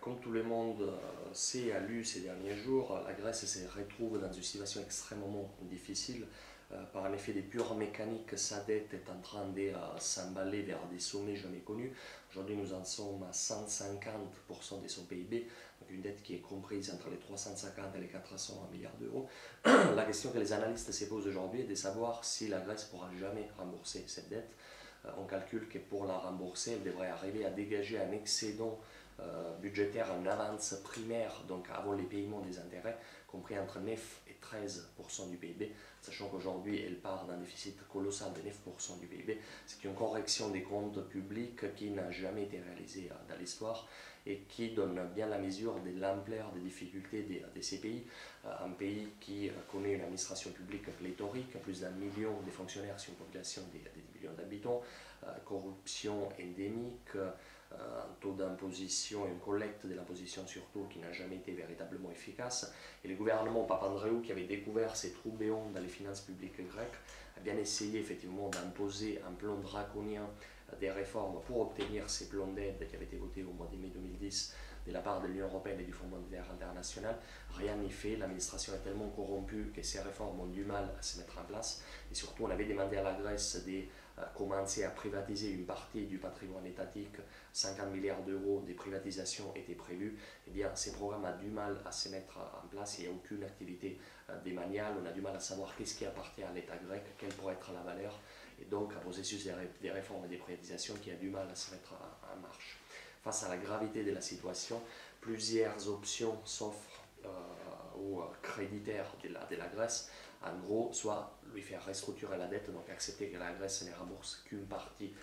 Comme tout le monde sait, a lu ces derniers jours, la Grèce se retrouve dans une situation extrêmement difficile. Par un effet des pures mécaniques, sa dette est en train de s'emballer vers des sommets jamais connus. Aujourd'hui, nous en sommes à 150% de son PIB, donc une dette qui est comprise entre les 350 et les 400 milliards d'euros. La question que les analystes se posent aujourd'hui est de savoir si la Grèce pourra jamais rembourser cette dette. On calcule que pour la rembourser, elle devrait arriver à dégager un excédent budgétaire en avance primaire, donc avant les paiements des intérêts, compris entre 9 et 13% du PIB, sachant qu'aujourd'hui elle part d'un déficit colossal de 9% du PIB. C'est une correction des comptes publics qui n'a jamais été réalisée dans l'histoire et qui donne bien la mesure de l'ampleur des difficultés de ces pays. Un pays qui connaît une administration publique pléthorique, plus d'1 million de fonctionnaires sur une population de 10 millions d'habitants, corruption endémique, un taux d'imposition et une collecte de l'imposition surtout qui n'a jamais été véritablement efficace. Et le gouvernement Papandréou, qui avait découvert ces trous béants dans les finances publiques grecques, a bien essayé effectivement d'imposer un plan draconien des réformes pour obtenir ces plans d'aide qui avaient été votés au mois de mai 2010 de la part de l'Union européenne et du Fonds monétaire international. Rien n'y fait, l'administration est tellement corrompue que ces réformes ont du mal à se mettre en place. Et surtout, on avait demandé à la Grèce de commencer à privatiser une partie du patrimoine étatique. 50 milliards d'euros de privatisation étaient prévus. Eh bien, ces programmes ont du mal à se mettre en place, il n'y a aucune activité démaniale, on a du mal à savoir qu'est-ce qui appartient à l'État grec, quelle pourrait être la valeur, et donc un processus des réformes et des privatisations qui a du mal à se mettre en marche. Face à la gravité de la situation, plusieurs options s'offrent aux créditaires de la Grèce. En gros, soit lui faire restructurer la dette, donc accepter que la Grèce ne rembourse qu'une partie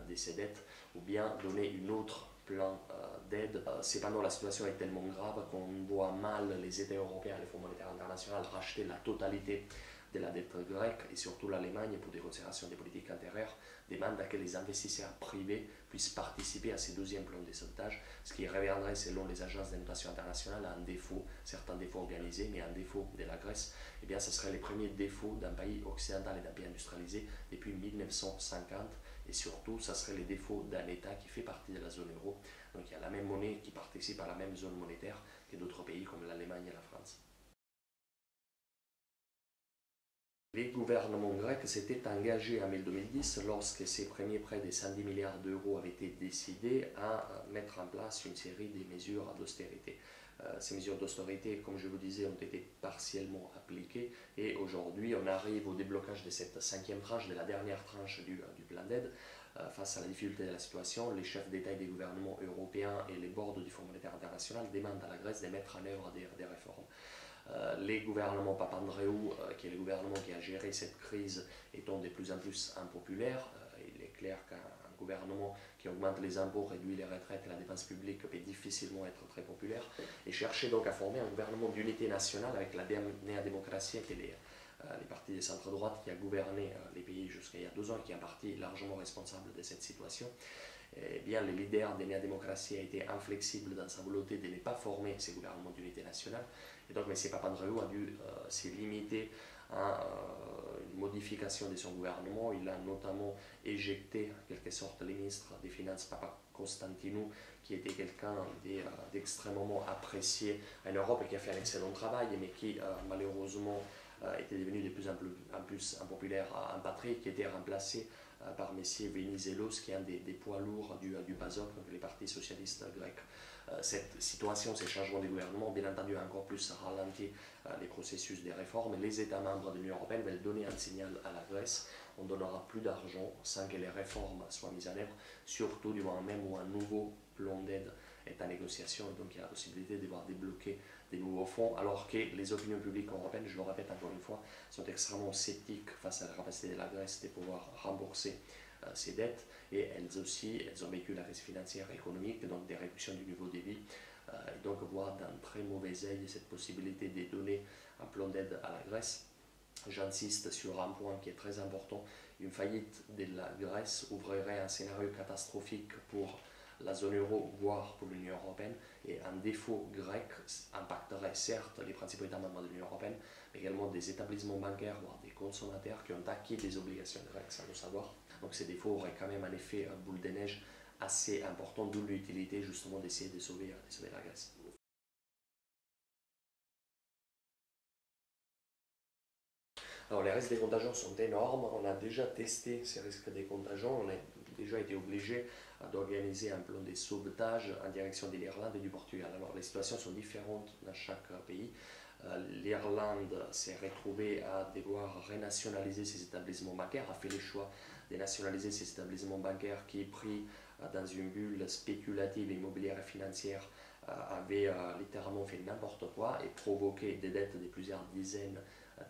de ses dettes, ou bien donner une autre plan d'aide. Cependant, la situation est tellement grave qu'on voit mal les États européens et le Fonds monétaire international racheter la totalité de la dette grecque, et surtout l'Allemagne, pour des considérations des politiques intérieures, demande à que les investisseurs privés puissent participer à ces deuxièmes plans de sauvetage, ce qui reviendrait, selon les agences de notation internationale, à un défaut, certains défauts organisés, mais un défaut de la Grèce. Eh bien, ce serait les premiers défauts d'un pays occidental et d'un pays industrialisé depuis 1950, et surtout, ça serait les défauts d'un État qui fait partie de la zone euro. Donc il y a la même monnaie qui participe à la même zone monétaire que d'autres pays comme l'Allemagne et la France. Les gouvernements grecs s'étaient engagés en mai 2010, lorsque ces premiers prêts de 110 milliards d'euros avaient été décidés, à mettre en place une série de mesures d'austérité. Ces mesures d'austérité, comme je vous disais, ont été partiellement appliquées, et aujourd'hui on arrive au déblocage de cette cinquième tranche, de la dernière tranche du plan d'aide. Face à la difficulté de la situation, les chefs d'État et des gouvernements européens et les boards du Fonds monétaire international demandent à la Grèce de mettre en œuvre des réformes. Les gouvernements Papandréou, qui est le gouvernement qui a géré cette crise, étant de plus en plus impopulaire, il est clair qu'un gouvernement qui augmente les impôts, réduit les retraites et la dépense publique peut difficilement être très populaire, et chercher donc à former un gouvernement d'unité nationale avec la néo-démocratie, qui est les partis de centre-droite qui a gouverné les pays jusqu'à il y a 2 ans et qui est en partie largement responsable de cette situation. Eh bien, le leader de la démocratie a été inflexible dans sa volonté de ne pas former ces gouvernements d'unité nationale. Et donc, M. Papandréou a dû se limiter à une modification de son gouvernement. Il a notamment éjecté, en quelque sorte, le ministre des Finances, Papakonstantinou, qui était quelqu'un d'extrêmement apprécié en Europe et qui a fait un excellent travail, mais qui malheureusement était devenu de plus en plus impopulaire en patrie, qui était remplacé par M. Venizelos, qui est un des poids lourds du PASOK, donc les partis socialistes grecs. Cette situation, ces changements de gouvernement, bien entendu, a encore plus ralenti les processus des réformes. Les États membres de l'Union européenne veulent donner un signal à la Grèce. On ne donnera plus d'argent sans que les réformes soient mises en œuvre, surtout du moment même où un nouveau plan d'aide est en négociation, et donc il y a la possibilité de voir débloquer des nouveaux fonds, alors que les opinions publiques européennes, je le répète encore une fois, sont extrêmement sceptiques face à la capacité de la Grèce de pouvoir rembourser ses dettes, et elles aussi, elles ont vécu la crise financière et économique, donc des réductions du niveau de vie, et donc voir d'un très mauvais œil cette possibilité de donner un plan d'aide à la Grèce. J'insiste sur un point qui est très important, une faillite de la Grèce ouvrirait un scénario catastrophique pour la zone euro, voire pour l'Union européenne, et un défaut grec impacterait certes les principaux États membres de l'Union européenne, mais également des établissements bancaires, voire des consommateurs qui ont acquis des obligations grecques sans le savoir. Donc ces défauts auraient quand même un effet boule de neige assez important, d'où l'utilité justement d'essayer de sauver la Grèce. Alors les risques des contagions sont énormes, on a déjà testé ces risques des contagions, on a déjà été obligé d'organiser un plan de sauvetage en direction de l'Irlande et du Portugal. Alors les situations sont différentes dans chaque pays. L'Irlande s'est retrouvée à devoir renationaliser ses établissements bancaires, a fait le choix de nationaliser ses établissements bancaires qui, pris dans une bulle spéculative, immobilière et financière, avaient littéralement fait n'importe quoi et provoqué des dettes de plusieurs dizaines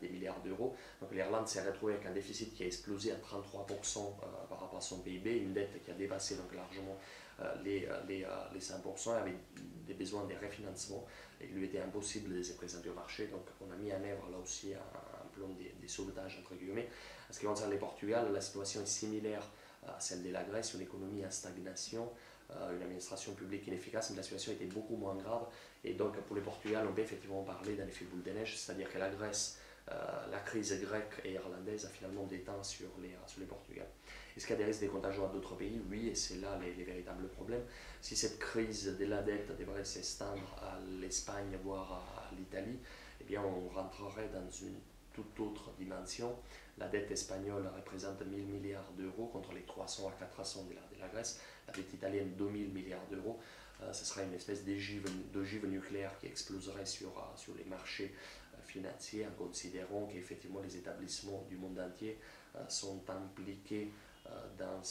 des milliards d'euros. Donc l'Irlande s'est retrouvée avec un déficit qui a explosé à 33% par rapport à son PIB, une dette qui a dépassé donc largement les 5%, avait des besoins de refinancement. Il lui était impossible de se présenter au marché, donc on a mis en œuvre là aussi un plan de sauvetage entre guillemets. En ce qui concerne le Portugal, la situation est similaire à celle de la Grèce, une économie en stagnation, une administration publique inefficace, mais la situation était beaucoup moins grave. Et donc pour le Portugal, on peut effectivement parler d'un effet boule de neige, c'est-à-dire que la Grèce, la crise grecque et irlandaise a finalement déteint sur les Portugais. Est-ce qu'il y a des risques de contagion à d'autres pays? Oui, et c'est là les véritables problèmes. Si cette crise de la dette devrait s'étendre à l'Espagne, voire à l'Italie, eh bien on rentrerait dans une toute autre dimension. La dette espagnole représente 1000 milliards d'euros contre les 300 à 400 de la Grèce. La dette italienne, 2000 milliards d'euros. Ce sera une espèce d'ogive nucléaire qui exploserait sur les marchés financiers en considérant qu'effectivement les établissements du monde entier sont impliqués dans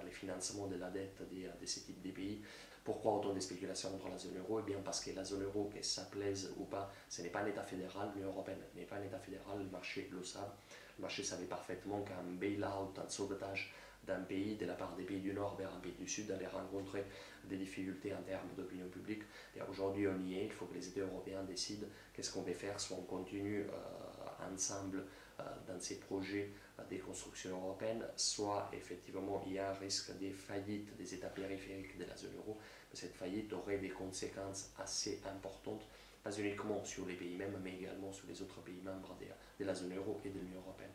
les financements de la dette de ce type de pays. Pourquoi autant de spéculations contre la zone euro? Eh bien parce que la zone euro, que ça plaise ou pas, ce n'est pas un État fédéral, l'Union européenne n'est pas un État fédéral, le marché le savent. Le marché savait parfaitement qu'un bail-out, un sauvetage d'un pays de la part des pays du Nord vers un pays du Sud allait rencontrer des difficultés en termes d'opinion publique. Et aujourd'hui on y est, il faut que les États européens décident qu'est-ce qu'on veut faire, soit on continue ensemble dans ces projets des constructions européennes, soit effectivement il y a un risque de faillite des États périphériques de la zone euro. Cette faillite aurait des conséquences assez importantes, pas uniquement sur les pays mêmes, mais également sur les autres pays membres de la zone euro et de l'Union européenne.